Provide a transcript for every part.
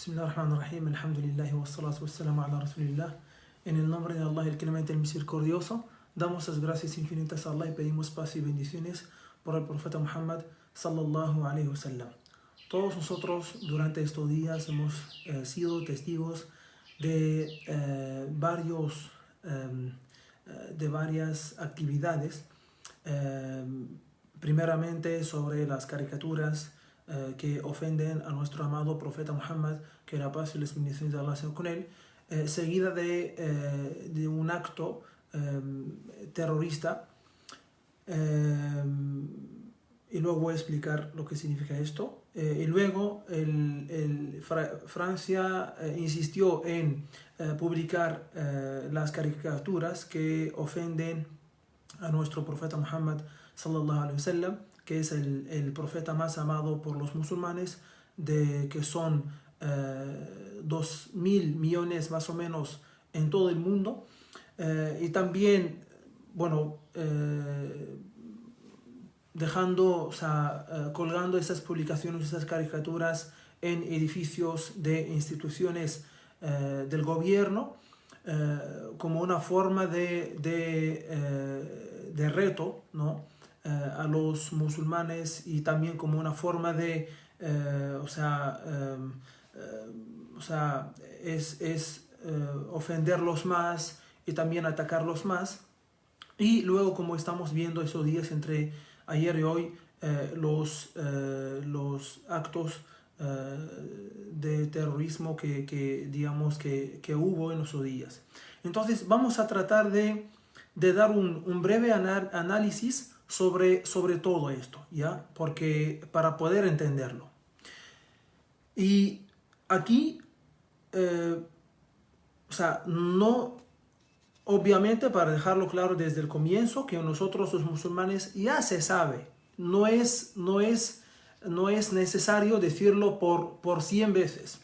Bismillahirrahmanirrahim, alhamdulillah wa salatu wa salam ala rasulillah. En el nombre de Allah, el clemente, el misericordioso, damos las gracias infinitas a Allah y pedimos paz y bendiciones por el profeta Muhammad sallallahu alayhi wa sallam. Todos nosotros durante estos días hemos sido testigos de varias actividades, primeramente sobre las caricaturas que ofenden a nuestro amado profeta Muhammad, que la paz y las bendiciones de Allah sean con él, seguida de un acto terrorista, y luego voy a explicar lo que significa esto. Y luego Francia insistió en publicar las caricaturas que ofenden a nuestro profeta Muhammad sallallahu alaihi wasallam, que es el profeta más amado por los musulmanes, que son 2.000 millones más o menos en todo el mundo, y también, bueno, colgando esas publicaciones, esas caricaturas en edificios de instituciones del gobierno, como una forma de reto, ¿no?, a los musulmanes, y también como una forma de ofenderlos más y también atacarlos más. Y luego, como estamos viendo esos días entre ayer y hoy, los actos de terrorismo que hubo en esos días. Entonces vamos a tratar de dar un breve análisis sobre todo esto, ¿ya? Porque para poder entenderlo. Y aquí, no, obviamente, para dejarlo claro desde el comienzo, que nosotros los musulmanes ya se sabe, no es necesario decirlo por 100 veces.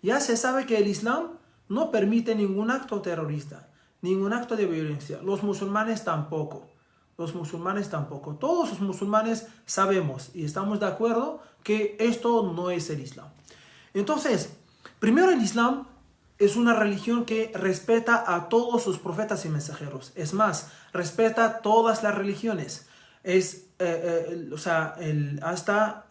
Ya se sabe que el Islam no permite ningún acto terrorista, ningún acto de violencia. Los musulmanes tampoco. Todos los musulmanes sabemos y estamos de acuerdo que esto no es el Islam. Entonces, primero, el Islam es una religión que respeta a todos sus profetas y mensajeros. Es más, respeta todas las religiones. Hasta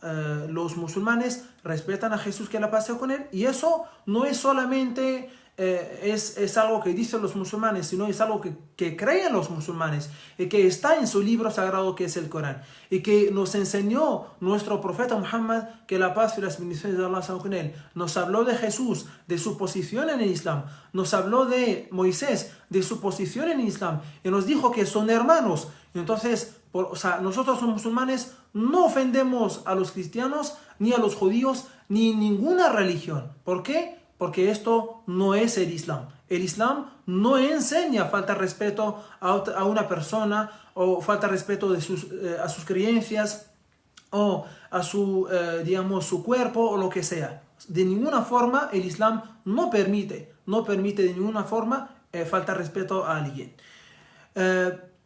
los musulmanes respetan a Jesús, que la paz sea con él. Y eso no es solamente es algo que dicen los musulmanes, sino es algo que creen los musulmanes y que está en su libro sagrado, que es el Corán, y que nos enseñó nuestro profeta Muhammad, que la paz y las bendiciones de Allah sean con él. Nos habló de Jesús, de su posición en el Islam. Nos habló de Moisés, de su posición en el Islam, y nos dijo que son hermanos. Entonces, nosotros los musulmanes no ofendemos a los cristianos, ni a los judíos, ni ninguna religión. ¿Por qué? Porque esto no es el Islam. El Islam no enseña falta de respeto a una persona, o falta de respeto a sus creencias, o a su cuerpo, o lo que sea. De ninguna forma el Islam no permite de ninguna forma falta de respeto a alguien.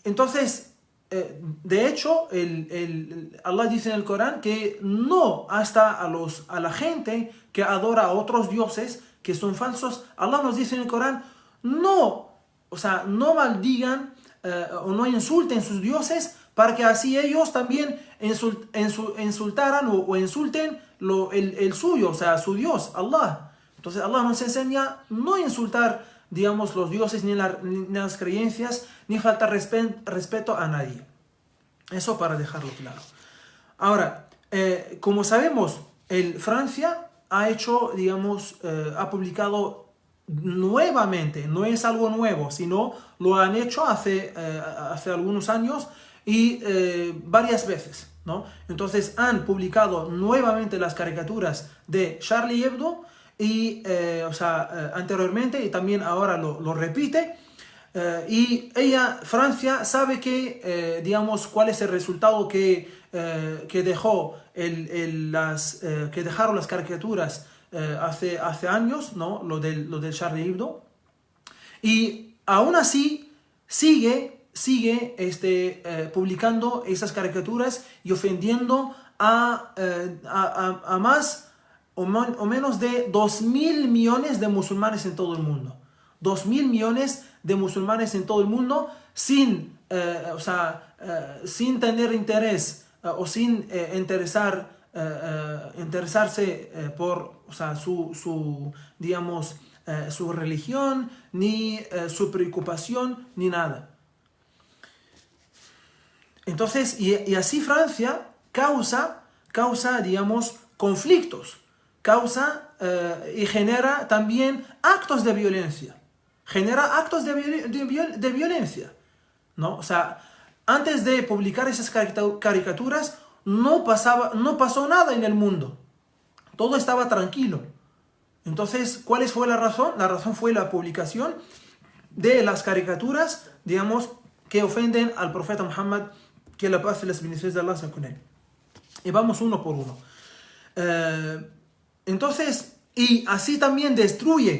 Entonces, de hecho, Allah dice en el Corán que no, hasta a la gente que adora a otros dioses que son falsos, Allah nos dice en el Corán, no maldigan o no insulten sus dioses, para que así ellos también insultaran o insulten el suyo, su Dios, Allah. Entonces Allah nos enseña no insultar, los dioses, ni las creencias, ni falta respeto a nadie. Eso para dejarlo claro. Ahora, como sabemos, Francia ha publicado nuevamente, no es algo nuevo, sino lo han hecho hace algunos años y varias veces, ¿no? Entonces han publicado nuevamente las caricaturas de Charlie Hebdo, y anteriormente, y también ahora lo repite. Y Francia sabe que, cuál es el resultado que dejaron las caricaturas hace años, ¿no? Lo del Charlie Hebdo. Y aún así sigue publicando esas caricaturas y ofendiendo a más o menos de 2.000 millones de musulmanes en todo el mundo. 2.000 millones de musulmanes en todo el mundo sin tener interés o sin interesarse por su religión, ni su preocupación, ni nada. Entonces, y así Francia causa, digamos, conflictos, y genera también actos de violencia. Genera actos de violencia, ¿no? O sea, antes de publicar esas caricaturas, no pasó nada en el mundo. Todo estaba tranquilo. Entonces, ¿cuál fue la razón? La razón fue la publicación de las caricaturas, digamos, que ofenden al profeta Muhammad, que la paz y las bendiciones de Allah sean con él. Y vamos uno por uno. Entonces, y así también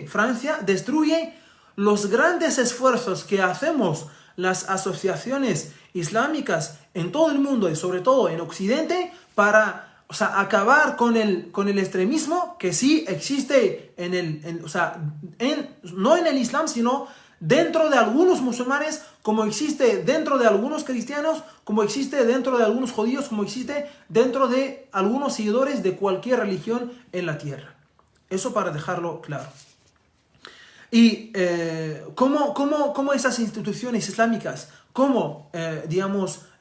Francia destruye los grandes esfuerzos que hacemos las asociaciones islámicas en todo el mundo y sobre todo en Occidente para acabar con el extremismo que sí existe no en el Islam, sino dentro de algunos musulmanes, como existe dentro de algunos cristianos, como existe dentro de algunos judíos, como existe dentro de algunos seguidores de cualquier religión en la tierra. Eso para dejarlo claro. Y cómo esas instituciones islámicas,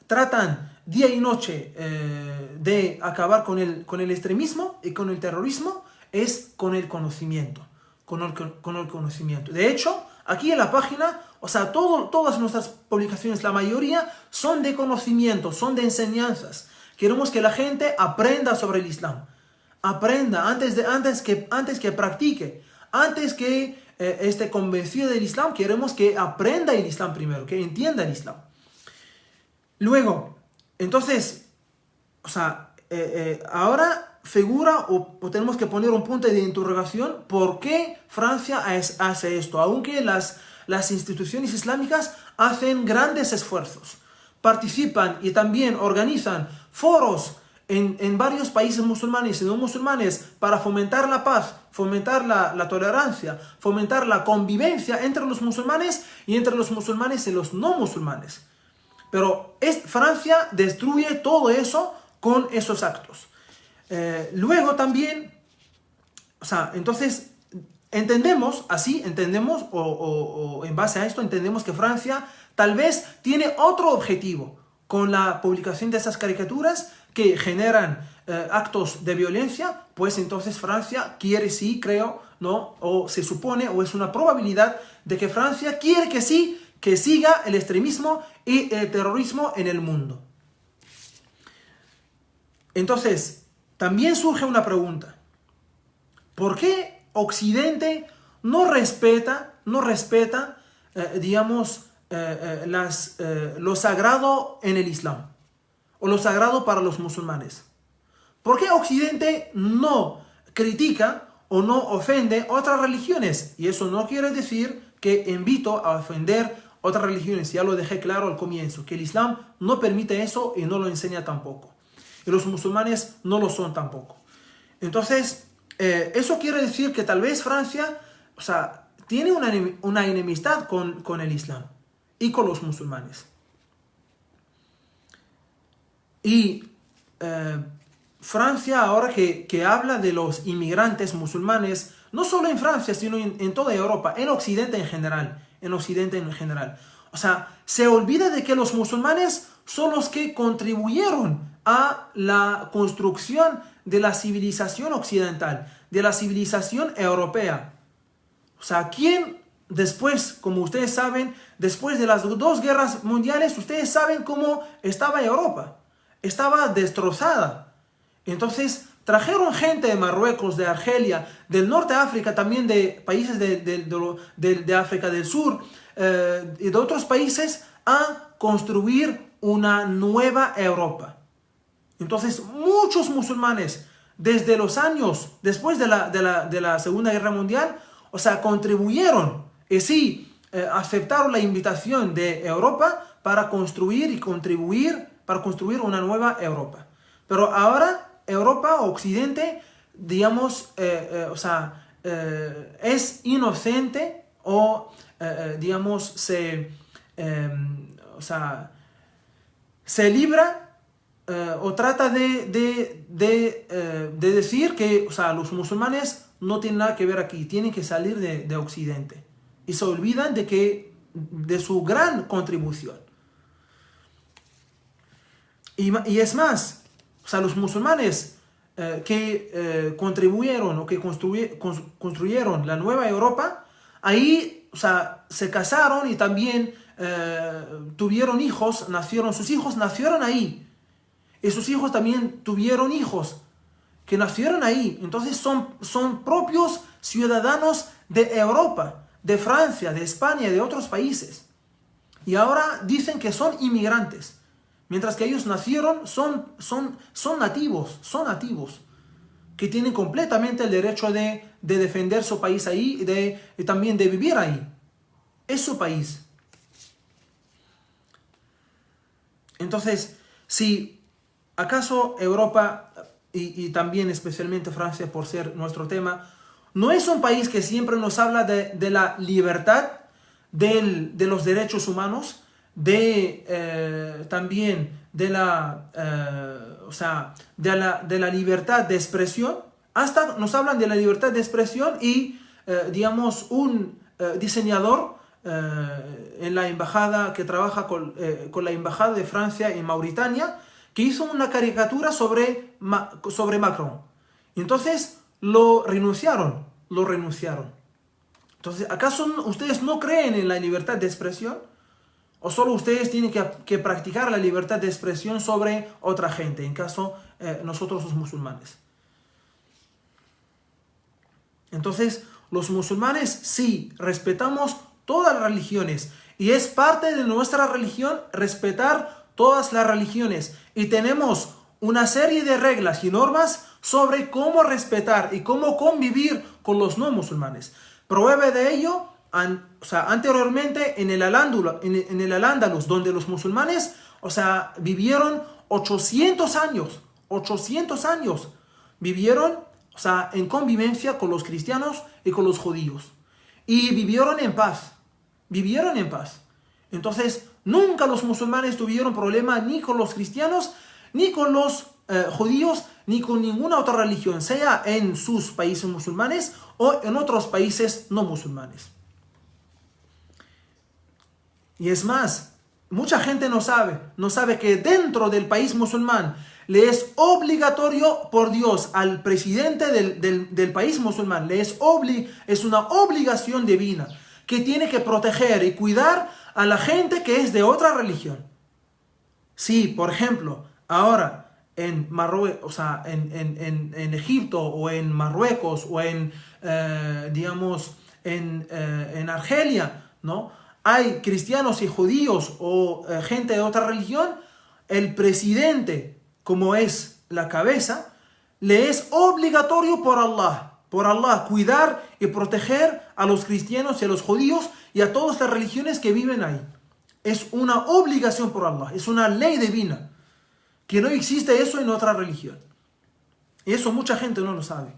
tratan día y noche de acabar con el extremismo y con el terrorismo, es con el conocimiento. Con el conocimiento. De hecho, aquí en la página, todas nuestras publicaciones, la mayoría, son de conocimiento, son de enseñanzas. Queremos que la gente aprenda sobre el Islam. Aprenda antes que practique. Antes que esté convencido del Islam, queremos que aprenda el Islam primero, que entienda el Islam. Luego, entonces, ahora figura o tenemos que poner un punto de interrogación por qué Francia hace esto, aunque las instituciones islámicas hacen grandes esfuerzos, participan y también organizan foros en varios países musulmanes y no musulmanes para fomentar la paz, fomentar la tolerancia, fomentar la convivencia entre los musulmanes y entre los musulmanes y los no musulmanes. Pero Francia destruye todo eso con esos actos. Luego también, entonces entendemos o en base a esto entendemos que Francia tal vez tiene otro objetivo con la publicación de esas caricaturas que generan actos de violencia. Pues entonces Francia quiere, sí, creo, ¿no? O se supone, o es una probabilidad de que Francia quiere que sí, que siga el extremismo y el terrorismo en el mundo. Entonces, también surge una pregunta. ¿Por qué Occidente no respeta, lo sagrado en el Islam? O lo sagrado para los musulmanes. ¿Por qué Occidente no critica o no ofende otras religiones? Y eso no quiere decir que invito a ofender otras religiones. Ya lo dejé claro al comienzo, que el Islam no permite eso y no lo enseña tampoco. Y los musulmanes no lo son tampoco. Entonces, eso quiere decir que tal vez Francia, tiene una enemistad con el Islam y con los musulmanes. Y Francia, ahora que habla de los inmigrantes musulmanes, no solo en Francia, sino en toda Europa, en Occidente en general. Se olvida de que los musulmanes son los que contribuyeron a la construcción de la civilización occidental, de la civilización europea. ¿Quién después, como ustedes saben, después de las dos guerras mundiales, ustedes saben cómo estaba Europa? Estaba destrozada. Entonces trajeron gente de Marruecos, de Argelia, del norte de África, también de países de África del Sur y de otros países a construir una nueva Europa. Entonces muchos musulmanes desde los años después de la Segunda Guerra Mundial, contribuyeron y sí aceptaron la invitación de Europa para construir una nueva Europa. Pero ahora Europa, Occidente, digamos, es inocente o, digamos, se libra o trata de decir que, los musulmanes no tienen nada que ver aquí, tienen que salir de Occidente. Y se olvidan de su gran contribución. Y es más, los musulmanes que contribuyeron o que construyeron la nueva Europa, ahí, se casaron y también tuvieron hijos, sus hijos nacieron ahí. Y sus hijos también tuvieron hijos que nacieron ahí. Entonces son propios ciudadanos de Europa, de Francia, de España y de otros países. Y ahora dicen que son inmigrantes. Mientras que ellos nacieron, son nativos, que tienen completamente el derecho de defender su país ahí y también de vivir ahí. Es su país. Entonces, si acaso Europa y también especialmente Francia, por ser nuestro tema, no es un país que siempre nos habla de la libertad, de los derechos humanos, también de la libertad de expresión. Hasta nos hablan de la libertad de expresión y, digamos, un diseñador en la embajada que trabaja con la embajada de Francia en Mauritania, que hizo una caricatura sobre Macron. Entonces lo renunciaron. Entonces, ¿acaso ustedes no creen en la libertad de expresión? ¿O solo ustedes tienen que practicar la libertad de expresión sobre otra gente, en caso nosotros los musulmanes? Entonces, los musulmanes sí respetamos todas las religiones y es parte de nuestra religión respetar todas las religiones, y tenemos una serie de reglas y normas sobre cómo respetar y cómo convivir con los no musulmanes. Prueba de ello, anteriormente en el Al-Ándalus, donde los musulmanes, vivieron 800 años, vivieron, en convivencia con los cristianos y con los judíos, y vivieron en paz. Entonces, nunca los musulmanes tuvieron problema ni con los cristianos, ni con los judíos, ni con ninguna otra religión, sea en sus países musulmanes o en otros países no musulmanes. Y es más, mucha gente no sabe que dentro del país musulmán le es obligatorio por Dios al presidente del país musulmán, es una obligación divina que tiene que proteger y cuidar a la gente que es de otra religión. Si, por ejemplo, ahora en Marruecos, en Egipto o en Marruecos o en Argelia, ¿no?, hay cristianos y judíos o gente de otra religión, el presidente, como es la cabeza, le es obligatorio por Allah, cuidar y proteger a los cristianos y a los judíos y a todas las religiones que viven ahí. Es una obligación por Allah, es una ley divina, que no existe eso en otra religión. Y eso mucha gente no lo sabe.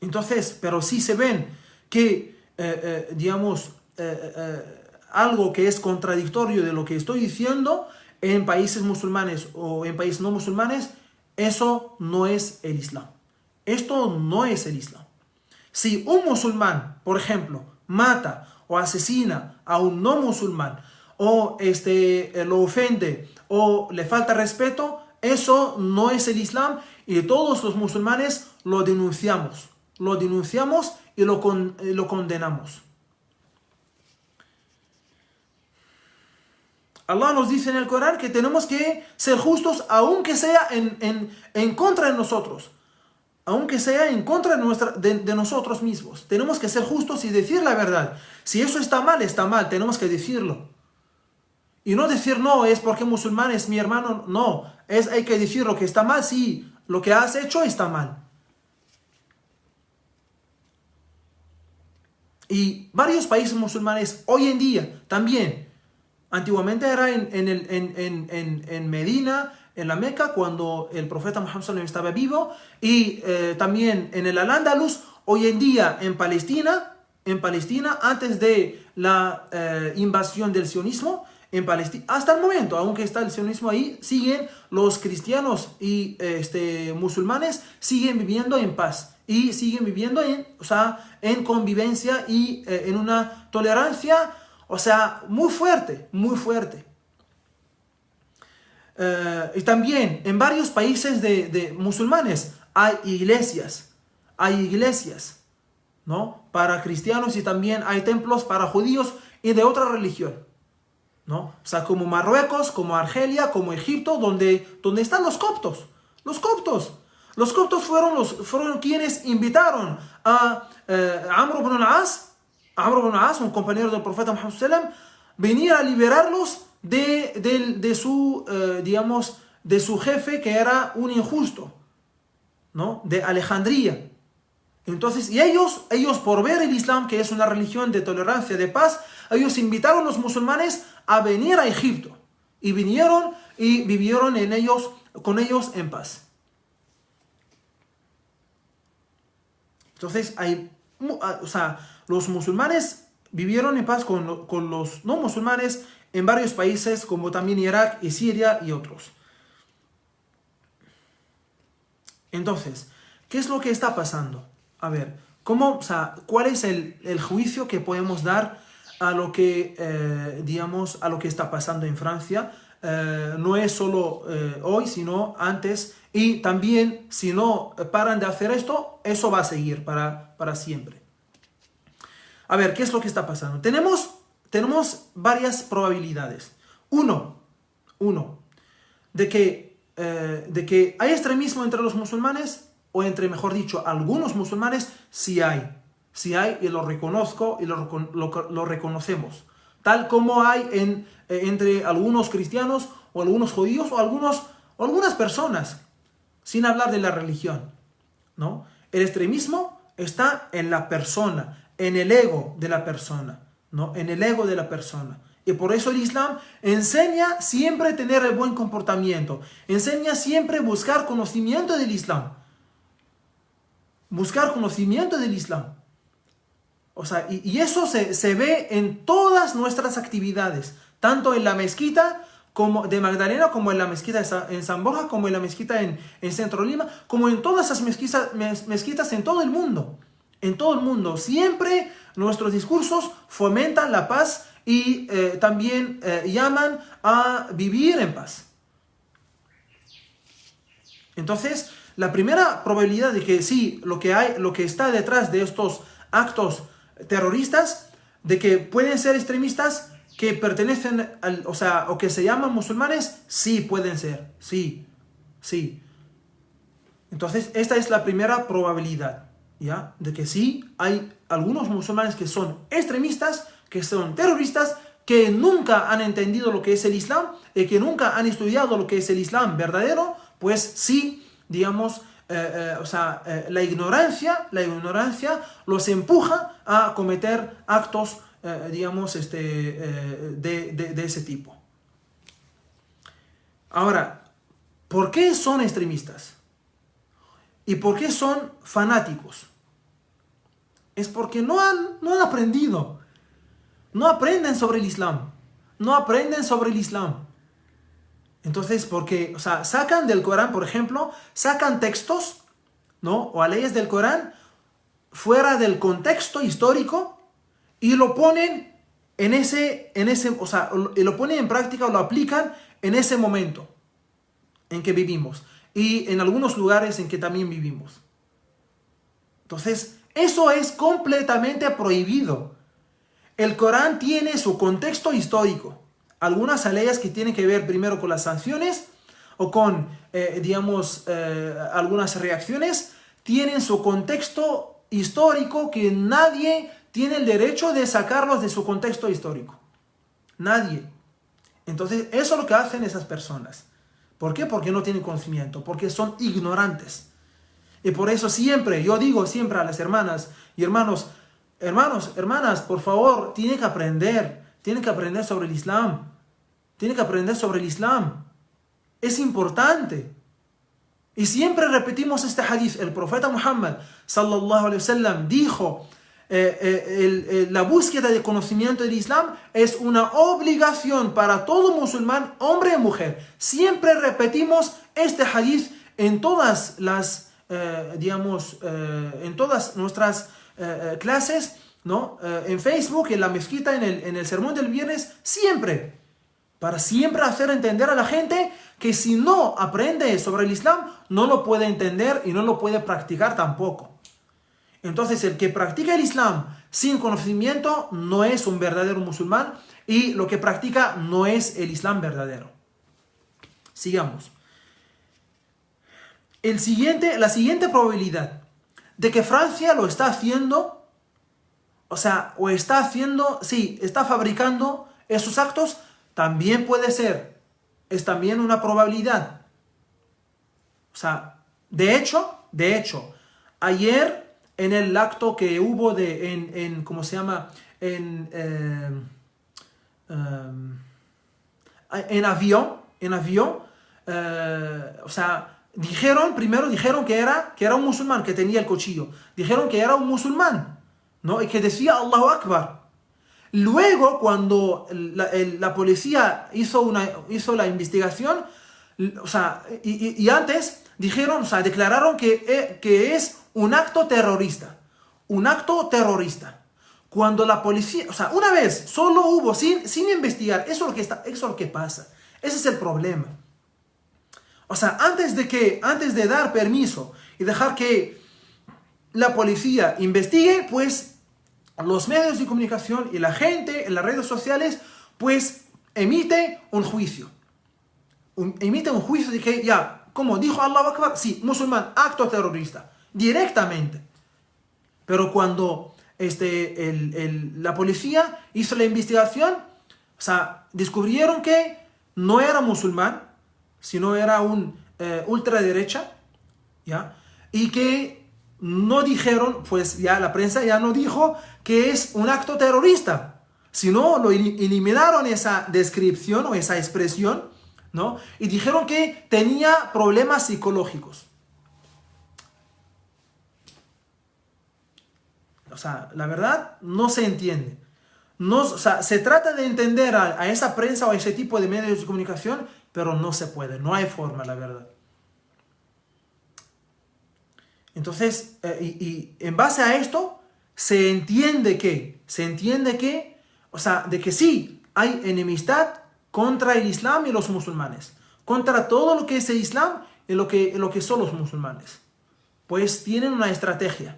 Entonces, pero sí se ven que, algo que es contradictorio de lo que estoy diciendo en países musulmanes o en países no musulmanes, eso no es el Islam. Esto no es el Islam. Si un musulmán, por ejemplo, mata o asesina a un no musulmán, o lo ofende o le falta respeto, eso no es el Islam, y todos los musulmanes lo denunciamos y lo condenamos. Allah nos dice en el Corán que tenemos que ser justos aunque sea en contra de nosotros. Aunque sea en contra de nosotros mismos. Tenemos que ser justos y decir la verdad. Si eso está mal, tenemos que decirlo. Y no decir, no, es porque musulmán es mi hermano. No, hay que decir lo que está mal. Sí, lo que has hecho está mal. Y varios países musulmanes hoy en día también. Antiguamente era en Medina, en la Meca cuando el profeta Muhammad sallallahu alaihi wasallam estaba vivo, y también en el Al-Ándalus, hoy en día en Palestina, antes de la invasión del sionismo, en Palestina, hasta el momento, aunque está el sionismo ahí, siguen los cristianos y musulmanes, siguen viviendo en paz y siguen viviendo en convivencia y en una tolerancia, muy fuerte, muy fuerte. Y también en varios países de musulmanes hay iglesias, ¿no? Para cristianos, y también hay templos para judíos y de otra religión, ¿no? Como Marruecos, como Argelia, como Egipto, donde están los coptos. Los coptos fueron quienes invitaron a Amr ibn al-As, un compañero del profeta Muhammad sallallahu alaihi wasallam, venir a liberarlos de su jefe, que era un injusto, ¿no? De Alejandría. Entonces, y ellos por ver el Islam, que es una religión de tolerancia, de paz, ellos invitaron a los musulmanes a venir a Egipto. Y vinieron y vivieron con ellos en paz. Entonces, los musulmanes vivieron en paz con los no musulmanes en varios países, como también Irak y Siria y otros. Entonces, ¿qué es lo que está pasando? A ver, ¿cuál es el juicio que podemos dar a lo que, a lo que está pasando en Francia? No es solo hoy, sino antes, y también si no paran de hacer esto, eso va a seguir para siempre. A ver, ¿qué es lo que está pasando? Tenemos varias probabilidades. Uno, de que hay extremismo entre los musulmanes, o entre, mejor dicho, algunos musulmanes. Sí hay, y lo reconozco y lo reconocemos. Tal como hay entre algunos cristianos o algunos judíos o algunas personas, sin hablar de la religión, ¿no? El extremismo está en la persona, en el ego de la persona, ¿no? En el ego de la persona. Y por eso el Islam enseña siempre tener el buen comportamiento, enseña siempre buscar conocimiento del Islam. Buscar conocimiento del Islam. Y eso se ve en todas nuestras actividades, tanto en la mezquita de Magdalena, como en la mezquita en San Borja, como en la mezquita en Centro Lima, como en todas esas mezquitas en todo el mundo. En todo el mundo. Siempre nuestros discursos fomentan la paz y también llaman a vivir en paz. Entonces, la primera probabilidad de que sí, lo que está detrás de estos actos terroristas, de que pueden ser extremistas que pertenecen o que se llaman musulmanes, sí pueden ser, sí. Entonces, esta es la primera probabilidad, ¿ya? De que sí hay algunos musulmanes que son extremistas, que son terroristas, que nunca han entendido lo que es el Islam y que nunca han estudiado lo que es el Islam verdadero. Pues sí, la ignorancia los empuja a cometer actos, de ese tipo. Ahora, ¿por qué son extremistas? ¿Y por qué son fanáticos? Es porque no han aprendido. No aprenden sobre el Islam. Entonces, porque, sacan del Corán, por ejemplo, sacan textos, ¿no? O leyes del Corán fuera del contexto histórico y lo ponen lo ponen en práctica, o lo aplican en ese momento en que vivimos y en algunos lugares en que también vivimos. Entonces, eso es completamente prohibido. El Corán tiene su contexto histórico. Algunas leyes que tienen que ver primero con las sanciones o con, algunas reacciones, tienen su contexto histórico, que nadie tiene el derecho de sacarlos de su contexto histórico. Nadie. Entonces, eso es lo que hacen esas personas. ¿Por qué? Porque no tienen conocimiento, porque son ignorantes. Y por eso yo digo siempre a las hermanas y hermanos, hermanas, por favor, tienen que aprender sobre el Islam. es importante. Y siempre repetimos este hadith. El profeta Muhammad sallallahu alaihi wasallam dijo, la búsqueda de conocimiento del Islam es una obligación para todo musulmán, hombre y mujer. Siempre repetimos este hadith en todas las, en todas nuestras clases, ¿no? En Facebook, en la mezquita, en el sermón del viernes, siempre. Para siempre hacer entender a la gente que si no aprende sobre el Islam, no lo puede entender y no lo puede practicar tampoco. Entonces, el que practica el Islam sin conocimiento no es un verdadero musulmán y lo que practica no es el Islam verdadero. Sigamos. La siguiente probabilidad de que Francia lo está haciendo, está fabricando esos actos, también puede ser, es también una probabilidad. O sea, de hecho, ayer en el acto que hubo ¿cómo se llama? En avión, primero dijeron que era un musulmán que tenía el cuchillo. Dijeron que era un musulmán, ¿no? Y que decía Allahu Akbar. Luego, cuando la policía hizo la investigación, y antes dijeron, declararon que es un acto terrorista. Un acto terrorista. Cuando la policía, una vez, solo hubo, sin investigar, eso es lo que pasa. Ese es el problema. Antes de dar permiso y dejar que la policía investigue, pues los medios de comunicación y la gente en las redes sociales, pues emite un juicio. Emite un juicio de que ya, como dijo Allahu Akbar, sí, musulmán, acto terrorista, directamente. Pero cuando la policía hizo la investigación, descubrieron que no era musulmán, sino era un ultraderecha, ¿ya? Y que no dijeron, pues ya la prensa ya no dijo que es un acto terrorista, sino lo eliminaron esa descripción o esa expresión, ¿no? Y dijeron que tenía problemas psicológicos. La verdad no se entiende. Se trata de entender a esa prensa o a ese tipo de medios de comunicación, pero no se puede, no hay forma, la verdad. Entonces, y en base a esto, se entiende que, de que sí, hay enemistad contra el Islam y los musulmanes, contra todo lo que es el Islam y lo que son los musulmanes. Pues tienen una estrategia,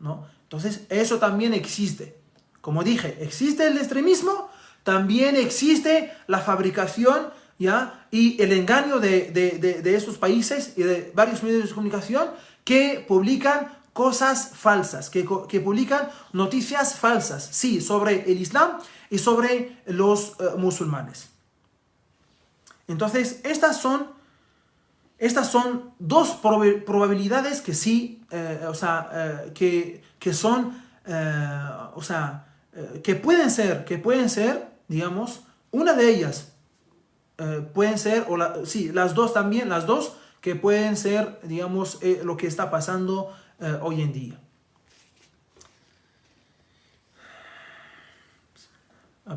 ¿no? Entonces, eso también existe. Como dije, existe el extremismo, también existe la fabricación, ¿ya? Y el engaño de estos países y de varios medios de comunicación que publican cosas falsas, que publican noticias falsas, sí, sobre el Islam y sobre los musulmanes. Entonces, estas son dos probabilidades que sí, que son, que pueden ser, digamos, una de ellas pueden ser, las dos que pueden ser, digamos, lo que está pasando hoy en día.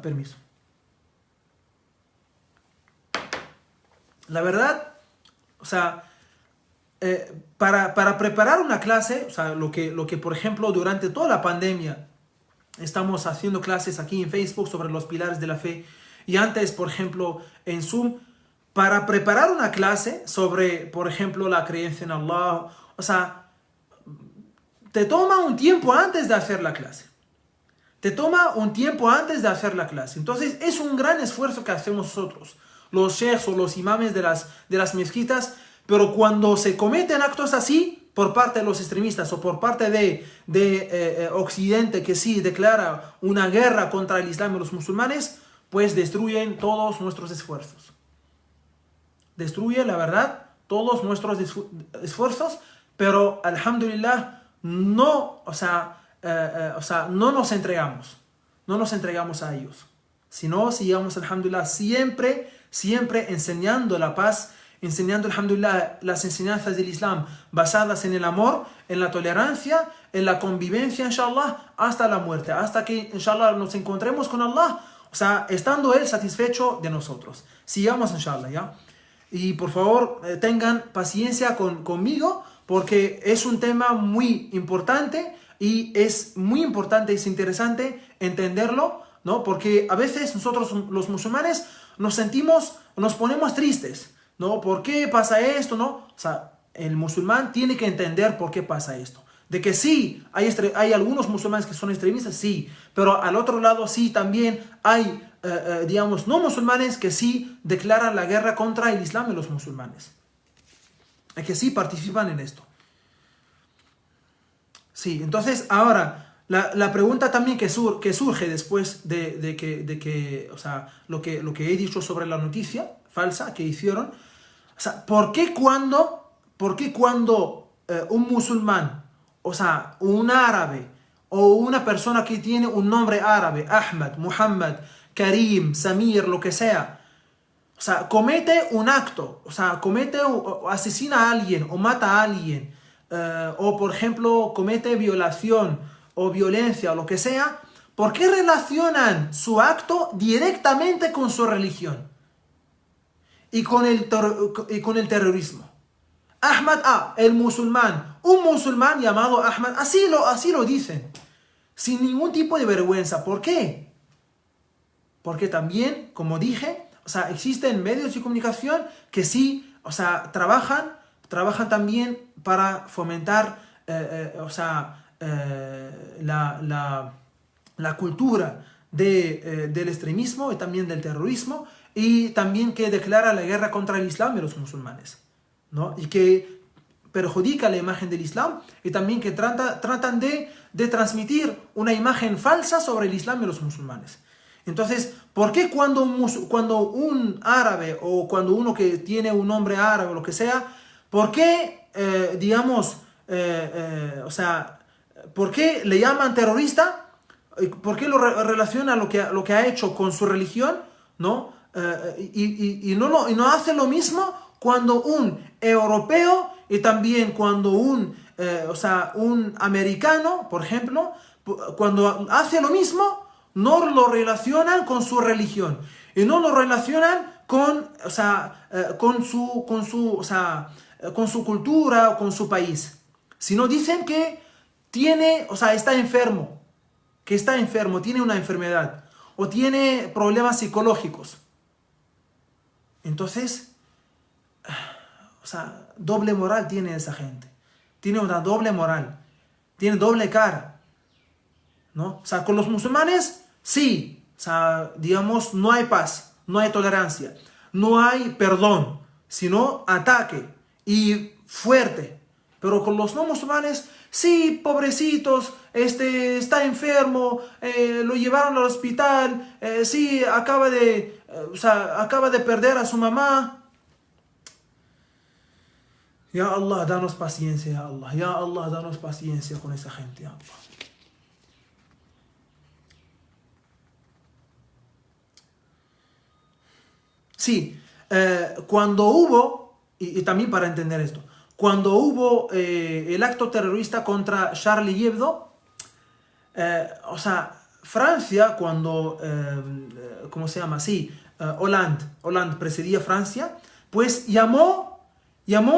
Permiso. La verdad, para preparar una clase, lo que por ejemplo durante toda la pandemia estamos haciendo clases aquí en Facebook sobre los pilares de la fe y antes, por ejemplo, en Zoom, para preparar una clase sobre, por ejemplo, la creencia en Allah, te toma un tiempo antes de hacer la clase. Entonces, es un gran esfuerzo que hacemos nosotros, los sheikhs o los imames de las mezquitas, pero cuando se cometen actos así, por parte de los extremistas o por parte de Occidente, que sí declara una guerra contra el Islam y los musulmanes, pues destruyen todos nuestros esfuerzos. Destruye, la verdad, todos nuestros esfuerzos, pero alhamdulillah no nos entregamos. No nos entregamos a ellos. Sino sigamos, alhamdulillah, siempre enseñando la paz, enseñando, alhamdulillah, las enseñanzas del Islam basadas en el amor, en la tolerancia, en la convivencia, inshallah, hasta la muerte, hasta que, inshallah, nos encontremos con Allah, o sea, estando Él satisfecho de nosotros. Sigamos, inshallah, ¿ya? Y por favor, tengan paciencia conmigo, porque es un tema muy importante y es muy importante, es interesante entenderlo, ¿no? Porque a veces nosotros los musulmanes nos ponemos tristes, ¿no? ¿Por qué pasa esto, no? O sea, el musulmán tiene que entender por qué pasa esto. De que sí, hay algunos musulmanes que son extremistas, sí, pero al otro lado sí también hay, digamos, no musulmanes que sí declaran la guerra contra el Islam y los musulmanes. Que sí participan en esto. Sí, entonces ahora, la pregunta también que surge después de que, o sea, lo que he dicho sobre la noticia falsa que hicieron, o sea, ¿por qué cuando un musulmán, o sea, un árabe o una persona que tiene un nombre árabe, Ahmad, Muhammad, Karim, Samir, lo que sea, o sea, comete un acto, o sea, o asesina a alguien o mata a alguien, o por ejemplo comete violación o violencia o lo que sea, ¿por qué relacionan su acto directamente con su religión y con el terrorismo? Ahmad, el musulmán, un musulmán llamado Ahmad, así lo dicen, sin ningún tipo de vergüenza. ¿Por qué? Porque también, como dije, o sea, existen medios de comunicación que sí, o sea, trabajan también para fomentar, o sea, la cultura del extremismo y también del terrorismo, y también que declara la guerra contra el Islam y los musulmanes, ¿no? Y que perjudica la imagen del Islam, y también que tratan de transmitir una imagen falsa sobre el Islam y los musulmanes. Entonces, ¿por qué cuando un árabe o cuando uno que tiene un nombre árabe o lo que sea, ¿por qué, o sea, por qué le llaman terrorista? ¿Por qué lo relaciona lo que ha hecho con su religión? ¿No? Y no hace lo mismo cuando un europeo y también cuando un americano, por ejemplo, cuando hace lo mismo, no lo relacionan con su religión y no lo relacionan con su cultura o con su país, sino dicen que está enfermo, tiene una enfermedad o tiene problemas psicológicos. Entonces, o sea, doble moral tiene esa gente. Tiene una doble moral. Tiene doble cara, ¿no? O sea, con los musulmanes, sí. O sea, digamos, no hay paz, no hay tolerancia, no hay perdón, sino ataque y fuerte. Pero con los no musulmanes, sí, pobrecitos, está enfermo, lo llevaron al hospital, sí, acaba de perder a su mamá. Ya Allah, danos paciencia, ya Allah. Ya Allah, danos paciencia con esa gente, ya Allah. Sí, cuando hubo, y también para entender esto, cuando hubo el acto terrorista contra Charlie Hebdo, o sea, Francia, cuando, ¿cómo se llama? Sí, Hollande presidía Francia, pues llamó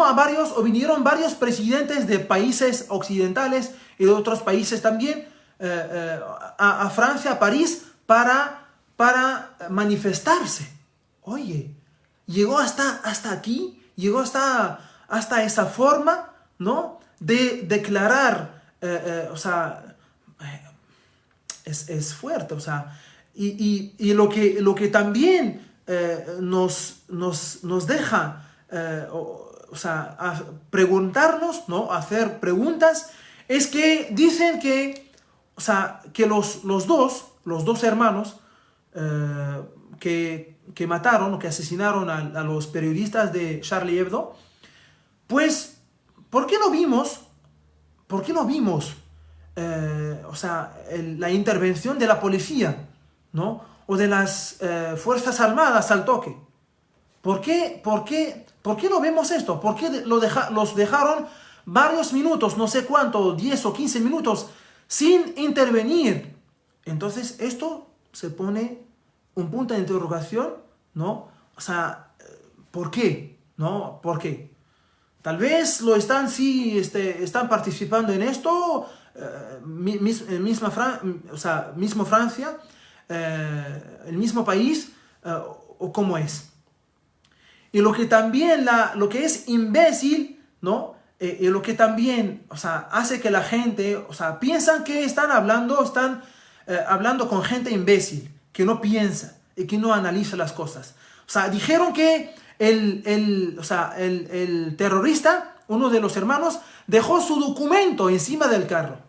a varios, o vinieron varios presidentes de países occidentales y de otros países también, a Francia, a París, para manifestarse. Oye, llegó hasta aquí, llegó hasta esa forma, ¿no? De declarar, es fuerte, o sea, y lo que también nos deja, a preguntarnos, ¿no? A hacer preguntas, es que dicen que, o sea, que los dos hermanos que mataron o que asesinaron a los periodistas de Charlie Hebdo, pues, ¿por qué no vimos la intervención de la policía, ¿no? O de las Fuerzas Armadas al toque? ¿Por qué no vemos esto? ¿Por qué los dejaron varios minutos, no sé cuánto, 10 o 15 minutos, sin intervenir? Entonces esto se pone un punto de interrogación, ¿no? O sea, ¿por qué? ¿No? ¿Por qué? Tal vez están participando en esto, mismo Francia, el mismo país, o cómo es. Y lo que también, lo que es imbécil, ¿no? Y lo que también, o sea, hace que la gente, o sea, piensan que están hablando con gente imbécil, que no piensa y que no analiza las cosas. O sea, dijeron que el terrorista, uno de los hermanos, dejó su documento encima del carro.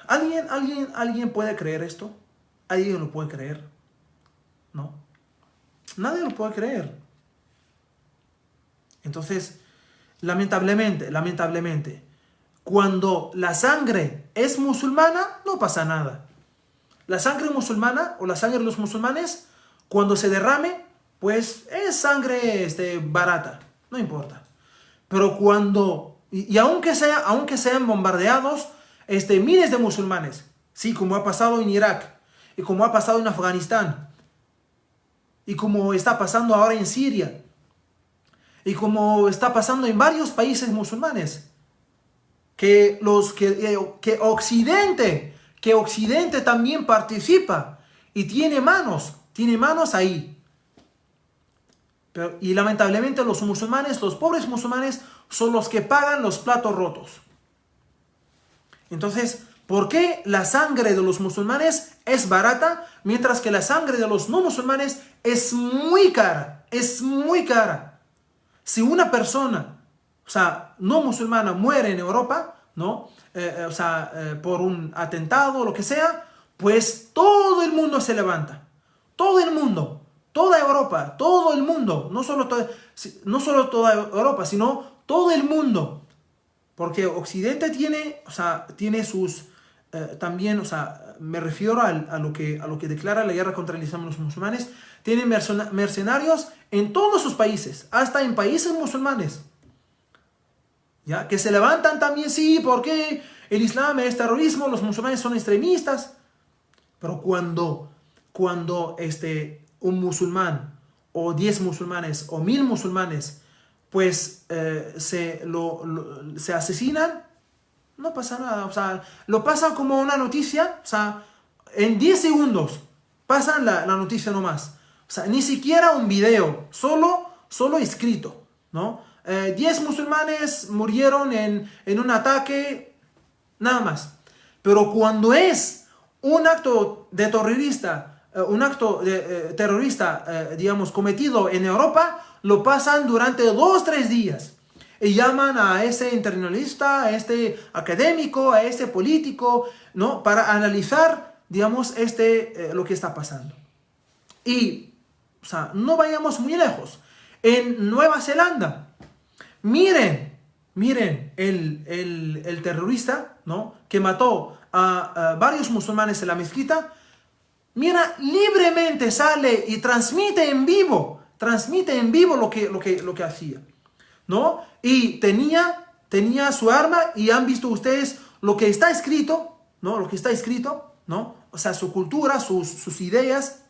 ¿Alguien puede creer esto? ¿Alguien lo puede creer? ¿No? Nadie lo puede creer. Entonces, lamentablemente, cuando la sangre es musulmana, no pasa nada. La sangre musulmana o la sangre de los musulmanes, cuando se derrame, pues es sangre barata, no importa. Pero y aunque sean bombardeados miles de musulmanes, sí, como ha pasado en Irak, y como ha pasado en Afganistán, y como está pasando ahora en Siria, y como está pasando en varios países musulmanes, que Occidente también participa y tiene manos ahí. Y lamentablemente los pobres musulmanes, son los que pagan los platos rotos. Entonces, ¿por qué la sangre de los musulmanes es barata, mientras que la sangre de los no musulmanes es muy cara? Es muy cara. Si una persona, o sea, no musulmana muere en Europa, ¿no? Por un atentado o lo que sea, pues todo el mundo se levanta. Todo el mundo, toda Europa, todo el mundo, no solo toda Europa, sino todo el mundo. Porque Occidente tiene sus, también, o sea, me refiero a lo que declara la guerra contra el Islam y los musulmanes, tiene mercenarios en todos sus países, hasta en países musulmanes. ¿Ya? Que se levantan también, sí, porque el Islam es terrorismo, los musulmanes son extremistas. Pero cuando un musulmán, o 10 musulmanes, o 1000 musulmanes, pues se asesinan, no pasa nada. O sea, lo pasan como una noticia, o sea, en 10 segundos pasan la noticia nomás. O sea, ni siquiera un video, solo escrito, ¿no? 10 musulmanes murieron en un ataque, nada más. Pero cuando es un acto de terrorista, digamos, cometido en Europa, lo pasan durante 2-3 días. Y llaman a ese internacionalista, a este académico, a este político, ¿no? Para analizar, digamos, lo que está pasando. Y, o sea, no vayamos muy lejos. En Nueva Zelanda, miren el terrorista, ¿no? Que mató a varios musulmanes en la mezquita. Mira, libremente sale y transmite en vivo lo que hacía, ¿no? Y tenía su arma, y han visto ustedes lo que está escrito, ¿no? Lo que está escrito, ¿no? O sea, su cultura, sus ideas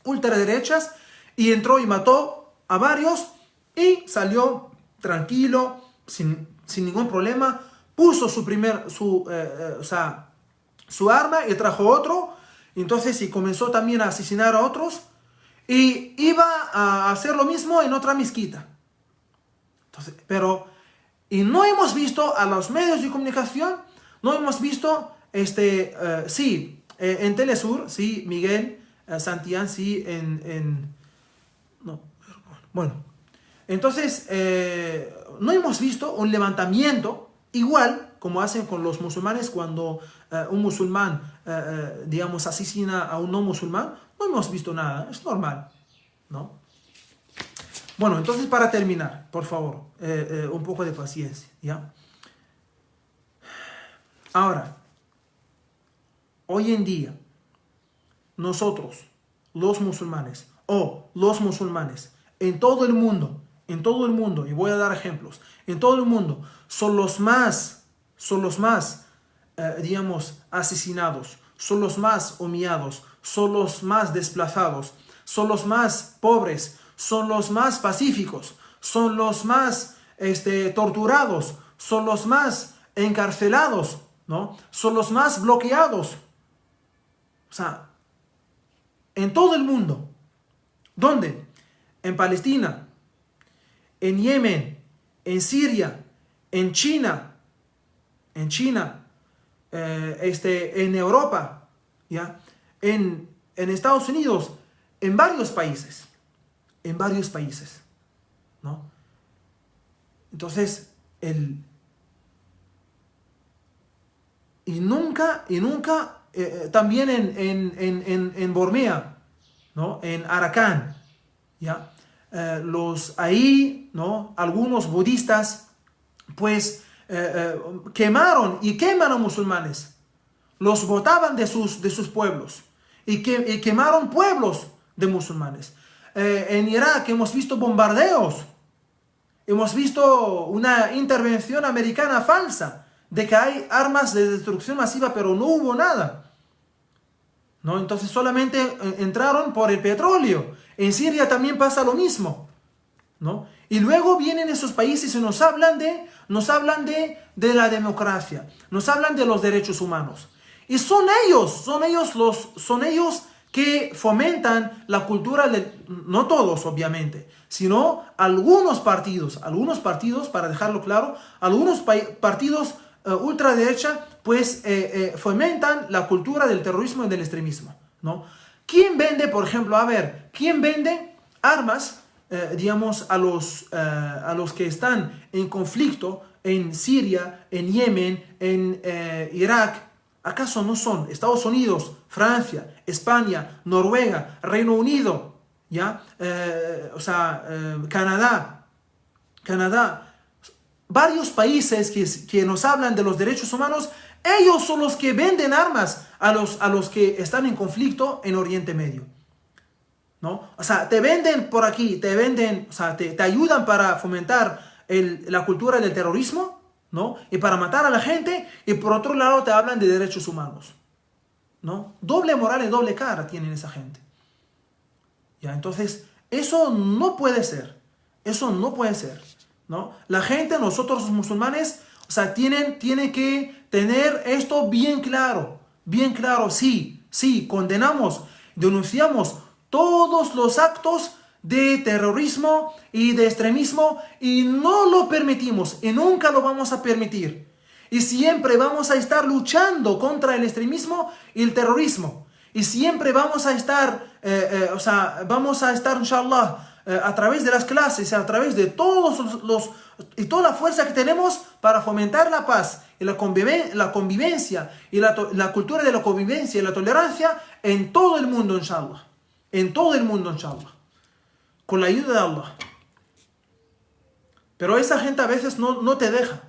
ultraderechas, y entró y mató a varios y salió tranquilo, sin ningún problema, puso su arma y trajo otro. Entonces, y comenzó también a asesinar a otros, y iba a hacer lo mismo en otra mezquita. Entonces, y no hemos visto a los medios de comunicación, no hemos visto, en Telesur, sí, Miguel Santián, sí, no, bueno, entonces, no hemos visto un levantamiento igual como hacen con los musulmanes cuando un musulmán, digamos, asesina a un no musulmán. No hemos visto nada, es normal, ¿no? Bueno, entonces, para terminar, por favor, un poco de paciencia, ¿ya? Ahora, hoy en día, nosotros, los musulmanes, o los musulmanes en todo el mundo, y voy a dar ejemplos, en todo el mundo son los más, digamos, asesinados, son los más humillados, son los más desplazados, son los más pobres, son los más pacíficos, son los más torturados, son los más encarcelados, ¿no? Son los más bloqueados. O sea, en todo el mundo. ¿Dónde? En Palestina, en Yemen, en Siria, en China, en Europa, ¿ya? En Estados Unidos, en varios países, ¿no? Entonces, nunca, también en Bormea, ¿no? En Arakan, ¿ya? Ahí, ¿no? Algunos budistas, pues, quemaron y queman a musulmanes, los botaban de sus pueblos y quemaron pueblos de musulmanes. En Irak hemos visto bombardeos, hemos visto una intervención americana falsa de que hay armas de destrucción masiva, pero no hubo nada, ¿no? Entonces solamente entraron por el petróleo. En Siria también pasa lo mismo, ¿no? Y luego vienen esos países y nos hablan de la democracia, nos hablan de los derechos humanos. Y son ellos que fomentan la cultura, no todos obviamente, sino algunos partidos, para dejarlo claro, algunos partidos ultraderecha, pues fomentan la cultura del terrorismo y del extremismo, ¿no? ¿Quién vende, por ejemplo, quién vende armas, digamos, a los que están en conflicto en Siria, en Yemen, en Irak? ¿Acaso no son Estados Unidos, Francia, España, Noruega, Reino Unido, ¿ya? Canadá, varios países que nos hablan de los derechos humanos? Ellos son los que venden armas a los que están en conflicto en Oriente Medio, ¿no? O sea, te venden por aquí, te ayudan para fomentar la cultura del terrorismo, ¿no? Y para matar a la gente, y por otro lado te hablan de derechos humanos, ¿no? Doble moral y doble cara tienen esa gente. ¿Ya? Entonces, eso no puede ser, ¿no? La gente, nosotros los musulmanes, o sea, tienen que tener esto bien claro, sí, condenamos, denunciamos todos los actos de terrorismo y de extremismo, y no lo permitimos y nunca lo vamos a permitir, y siempre vamos a estar luchando contra el extremismo y el terrorismo, y siempre vamos a estar inshallah, a través de las clases, a través de toda la fuerza que tenemos para fomentar la paz y la convivencia y la cultura de la convivencia y la tolerancia en todo el mundo, inshallah, con la ayuda de Allah. Pero esa gente a veces no te deja.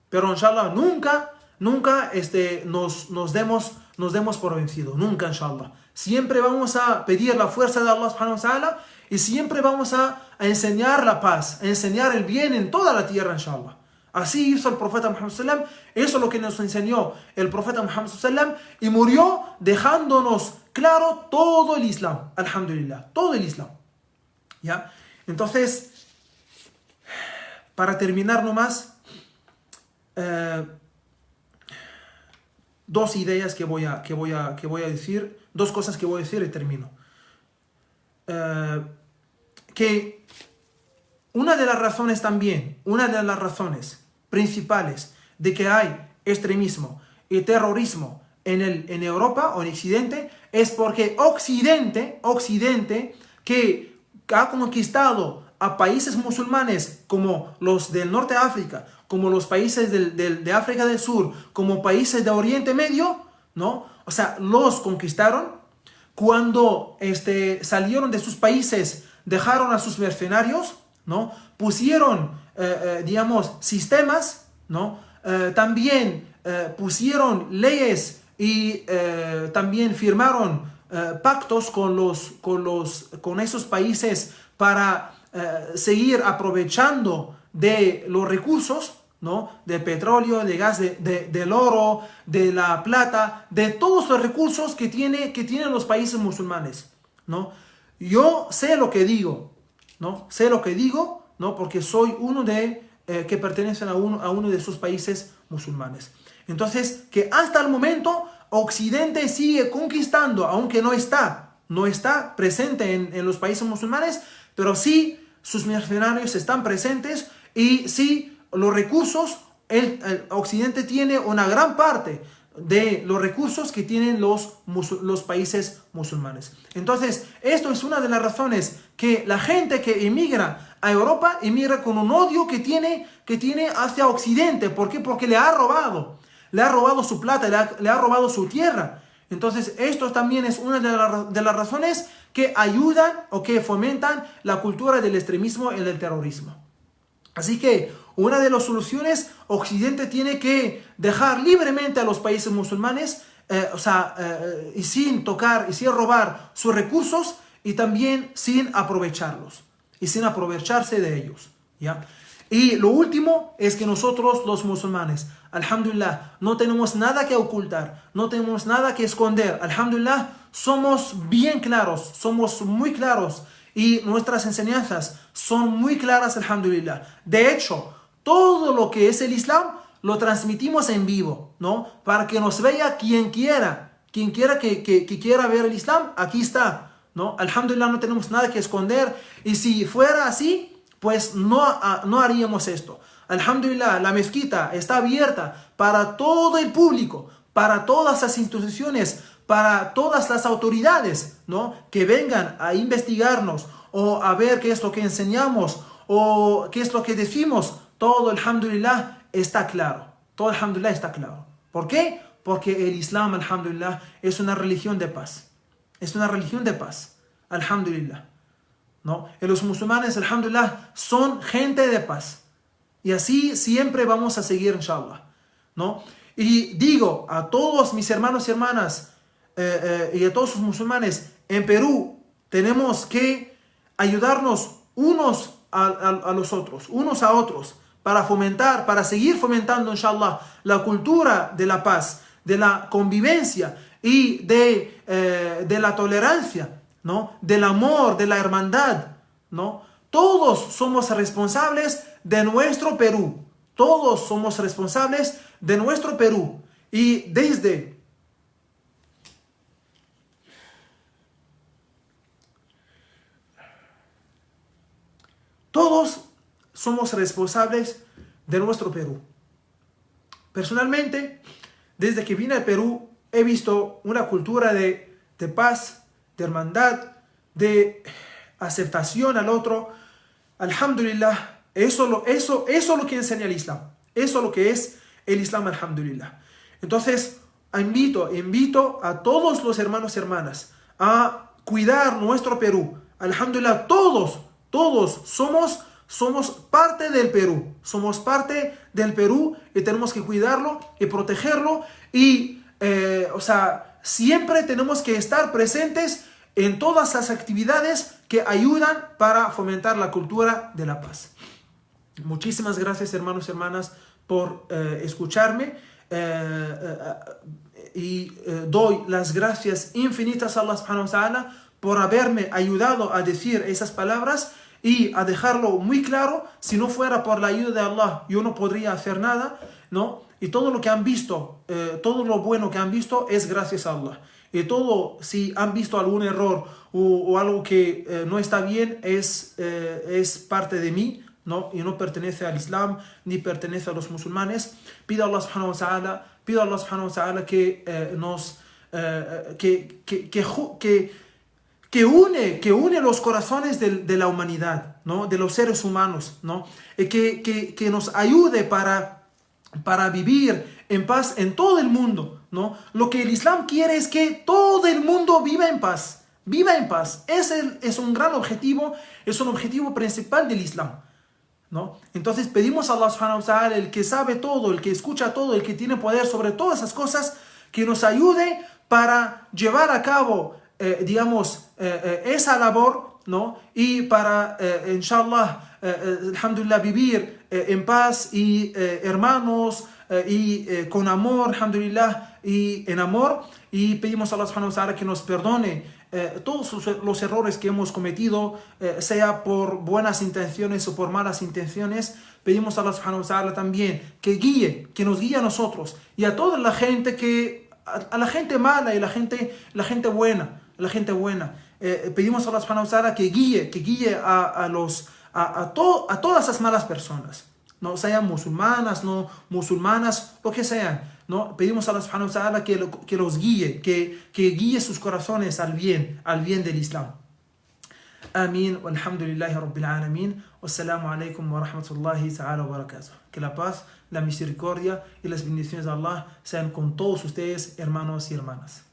Pero inshallah nunca nos demos por vencido. Nunca, inshallah. Siempre vamos a pedir la fuerza de Allah subhanahu wa ta'ala, y siempre vamos a enseñar la paz, a enseñar el bien en toda la tierra, inshallah. Así hizo el profeta Muhammad sallam. Eso es lo que nos enseñó el profeta Muhammad sallam, y murió dejándonos claro todo el Islam. Alhamdulillah, todo el Islam. ¿Ya? Entonces, para terminar nomás, dos ideas que voy a decir, dos cosas que voy a decir y termino. Que una de las razones principales de que hay extremismo y terrorismo en Europa o en Occidente es porque Occidente que ha conquistado a países musulmanes como los del norte de África, como los países de África del Sur, como países de Oriente Medio, ¿no? O sea, los conquistaron. Cuando salieron de sus países, dejaron a sus mercenarios, ¿no? Pusieron, digamos, sistemas, ¿no? También pusieron leyes y también firmaron pactos con esos países para seguir aprovechando de los recursos, ¿no? De petróleo, de gas, del oro, de la plata, de todos los recursos que tienen los países musulmanes, ¿no? Yo sé lo que digo, ¿no? Sé lo que digo, ¿no? Porque soy uno que pertenecen a uno de esos países musulmanes. Entonces, que hasta el momento Occidente sigue conquistando, aunque no está presente en los países musulmanes, pero sí sus mercenarios están presentes y sí los recursos, el Occidente tiene una gran parte de los recursos que tienen los países musulmanes. Entonces, esto es una de las razones que la gente que emigra a Europa emigra con un odio que tiene hacia Occidente. ¿Por qué? Porque le ha robado su plata, le ha robado su tierra. Entonces, esto también es una de las razones que ayudan o que fomentan la cultura del extremismo y del terrorismo. Así que una de las soluciones, Occidente tiene que dejar libremente a los países musulmanes, y sin tocar y sin robar sus recursos y también sin aprovecharlos y sin aprovecharse de ellos, ¿ya? Y lo último es que nosotros los musulmanes, alhamdulillah, no tenemos nada que ocultar, no tenemos nada que esconder. Alhamdulillah, somos bien claros, somos muy claros y nuestras enseñanzas son muy claras, alhamdulillah. De hecho, todo lo que es el Islam lo transmitimos en vivo, ¿no? Para que nos vea quien quiera que quiera ver el Islam, aquí está, ¿no? Alhamdulillah, no tenemos nada que esconder y si fuera así, pues no haríamos esto. Alhamdulillah, la mezquita está abierta para todo el público, para todas las instituciones, para todas las autoridades, ¿no? Que vengan a investigarnos o a ver qué es lo que enseñamos o qué es lo que decimos. Todo, alhamdulillah, está claro. Todo, alhamdulillah, está claro. ¿Por qué? Porque el Islam, alhamdulillah, es una religión de paz. Es una religión de paz. Alhamdulillah, ¿no? Y los musulmanes, alhamdulillah, son gente de paz. Y así siempre vamos a seguir, inshallah, ¿no? Y digo a todos mis hermanos y hermanas y a todos los musulmanes en Perú, tenemos que ayudarnos unos a los otros, unos a otros, para seguir fomentando, inshallah, la cultura de la paz, de la convivencia y de la tolerancia, ¿no? Del amor, de la hermandad, ¿no? Todos somos responsables de nuestro Perú. Todos somos responsables de nuestro Perú. Y todos somos responsables de nuestro Perú. Personalmente, desde que vine al Perú, he visto una cultura de paz, de hermandad, de aceptación al otro. Alhamdulillah, eso es lo que enseña el Islam. Eso es lo que es el Islam, alhamdulillah. Entonces, invito a todos los hermanos y hermanas a cuidar nuestro Perú. Alhamdulillah, todos somos parte del Perú. Somos parte del Perú y tenemos que cuidarlo y protegerlo. Y, siempre tenemos que estar presentes en todas las actividades que ayudan para fomentar la cultura de la paz. Muchísimas gracias, hermanos y hermanas, por escucharme. Doy las gracias infinitas a Allah subhanahu wa ta'ala por haberme ayudado a decir esas palabras y a dejarlo muy claro. Si no fuera por la ayuda de Allah, yo no podría hacer nada, ¿no? Y todo lo que han visto, todo lo bueno que han visto es gracias a Allah. Y todo, si han visto algún error o algo que no está bien, es parte de mí, ¿no? Y no pertenece al Islam, ni pertenece a los musulmanes. Pido a Allah subhanahu wa ta'ala que une los corazones de la humanidad, ¿no? De los seres humanos, ¿no? Que nos ayude para vivir en paz en todo el mundo, ¿no? Lo que el Islam quiere es que todo el mundo viva en paz. Viva en paz. Ese es un gran objetivo, es un objetivo principal del Islam, ¿no? Entonces pedimos a Allah subhanahu wa ta'ala, el que sabe todo, el que escucha todo, el que tiene poder sobre todas esas cosas, que nos ayude para llevar a cabo digamos, esa labor, ¿no? Y para, inshallah, alhamdulillah, vivir en paz y hermanos y con amor, alhamdulillah, y en amor. Y pedimos a Allah subhanahu wa ta'ala que nos perdone todos los errores que hemos cometido, sea por buenas intenciones o por malas intenciones. Pedimos a Allah subhanahu wa ta'ala también que nos guíe a nosotros y a toda la gente a la gente mala y la gente buena. Pedimos a Allah subhanahu wa ta'ala que guíe a todas esas malas personas, no sean musulmanas, no musulmanas, lo que sean, ¿no? Pedimos a Allah subhanahu wa ta'ala que los guíe, que guíe sus corazones al bien del Islam. Amén, walhamdulillahi rabbil alamin, wassalamu alaikum wa rahmatullahi ta'ala wa barakatuh. Que la paz, la misericordia y las bendiciones de Allah sean con todos ustedes, hermanos y hermanas.